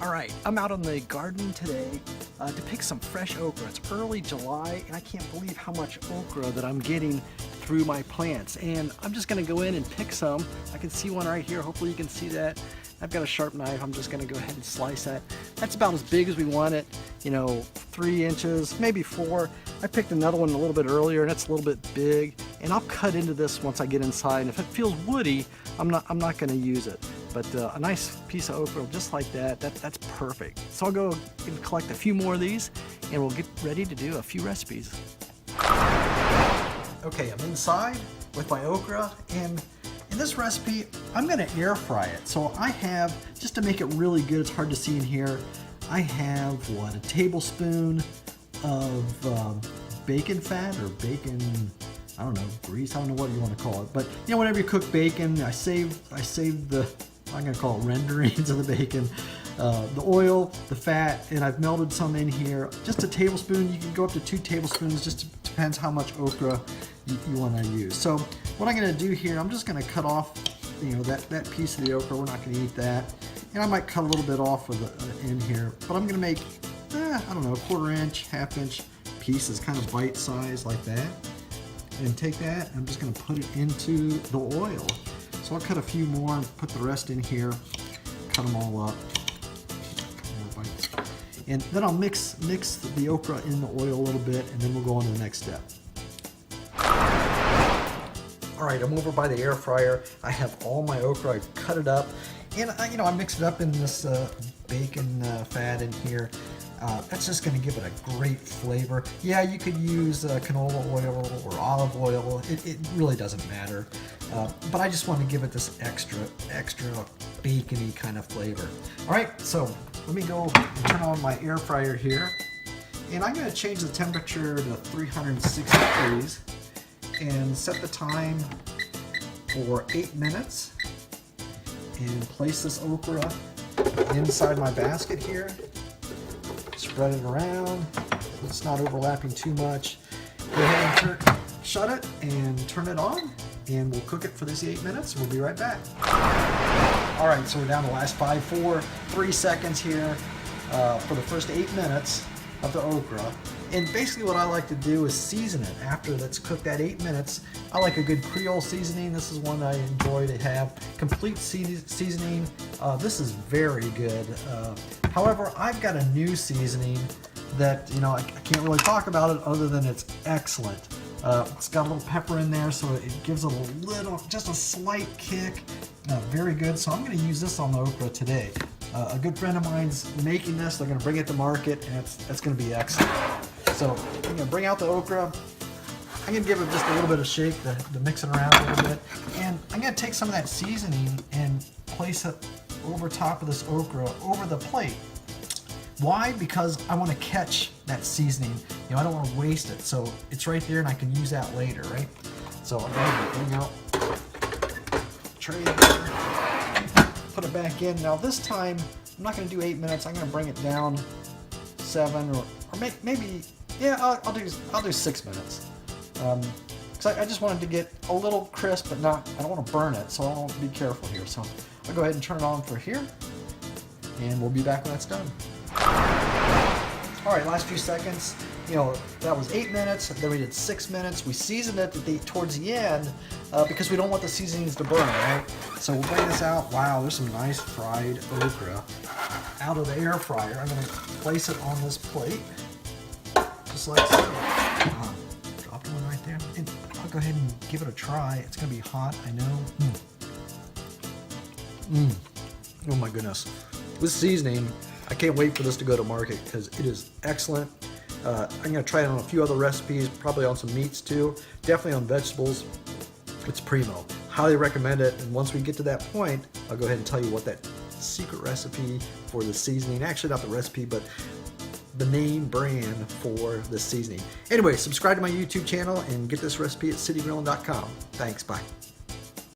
All right, I'm out on the garden today to pick some fresh okra. It's early July and I can't believe how much okra that I'm getting through my plants. And I'm just gonna go in and pick some. I can see one right here. Hopefully you can see that. I've got a sharp knife. I'm just gonna go ahead and slice that. That's about as big as we want it, 3 inches, maybe 4. I picked another one a little bit earlier and it's a little bit big. And I'll cut into this once I get inside. And if it feels woody, I'm not gonna use it. But a nice piece of okra just like that's perfect. So I'll go and collect a few more of these and we'll get ready to do a few recipes. Okay, I'm inside with my okra, and in this recipe, I'm gonna air fry it. So I have, just to make it really good, it's hard to see in here, I have, a tablespoon of bacon fat or bacon, I don't know, grease, I don't know what you want to call it. But whenever you cook bacon, I saved the, I'm going to call it renderings of the bacon, the oil, the fat, and I've melted some in here. Just a tablespoon. You can go up to 2 tablespoons, just depends how much okra you want to use. So what I'm going to do here, I'm just going to cut off that piece of the okra. We're not going to eat that. And I might cut a little bit off with in here, but I'm going to make, I don't know, 1/4 inch, 1/2 inch pieces, kind of bite size like that. And take that, I'm just going to put it into the oil. So I'll cut a few more and put the rest in here, cut them all up. More bites. And then I'll mix the okra in the oil a little bit, and then we'll go on to the next step. All right, I'm over by the air fryer. I have all my okra, I've cut it up, and I mix it up in this bacon fat in here. That's just going to give it a great flavor. Yeah, you could use canola oil or olive oil. It really doesn't matter. But I just want to give it this extra bacony kind of flavor. All right, so let me go and turn on my air fryer here. And I'm going to change the temperature to 360 degrees and set the time for 8 minutes. And place this okra inside my basket here. Spread it around. It's not overlapping too much. Go ahead and shut it and turn it on, and we'll cook it for this 8 minutes. We'll be right back. All right, so we're down to the last 5, 4, 3 seconds here for the first 8 minutes of the okra. And basically what I like to do is season it after that's cooked that 8 minutes. I like a good Creole seasoning. This is one I enjoy to have. Complete seasoning. This is very good. However, I've got a new seasoning that, I can't really talk about it other than it's excellent. It's got a little pepper in there, so it gives it just a slight kick. Very good. So I'm going to use this on the okra today. A good friend of mine's making this. They're going to bring it to market, and it's going to be excellent. So I'm going to bring out the okra. I'm going to give it just a little bit of shake to mix it around a little bit. And I'm going to take some of that seasoning and place it over top of this okra over the plate. Why? Because I want to catch that seasoning. I don't want to waste it. So it's right there and I can use that later, right? So I'm going to bring out tray here, put it back in. Now this time, I'm not going to do 8 minutes. I'm going to bring it down 7 or maybe, yeah, I'll do 6 minutes. Because I just wanted to get a little crisp, but I don't want to burn it, so I want to be careful here. So I'll go ahead and turn it on for here, and we'll be back when it's done. All right, last few seconds. That was 8 minutes, then we did 6 minutes. We seasoned it towards the end because we don't want the seasonings to burn, right? So we'll bring this out. Wow, there's some nice fried okra out of the air fryer. I'm going to place it on this plate, just like so. Dropped one right there. And I'll go ahead and give it a try. It's going to be hot, I know. Oh my goodness. This seasoning, I can't wait for this to go to market because it is excellent. I'm going to try it on a few other recipes, probably on some meats too, definitely on vegetables. It's primo. Highly recommend it. And once we get to that point, I'll go ahead and tell you what that secret recipe for the seasoning, actually not the recipe, but the name brand for the seasoning. Anyway, subscribe to my YouTube channel and get this recipe at citygrilling.com. Thanks, bye.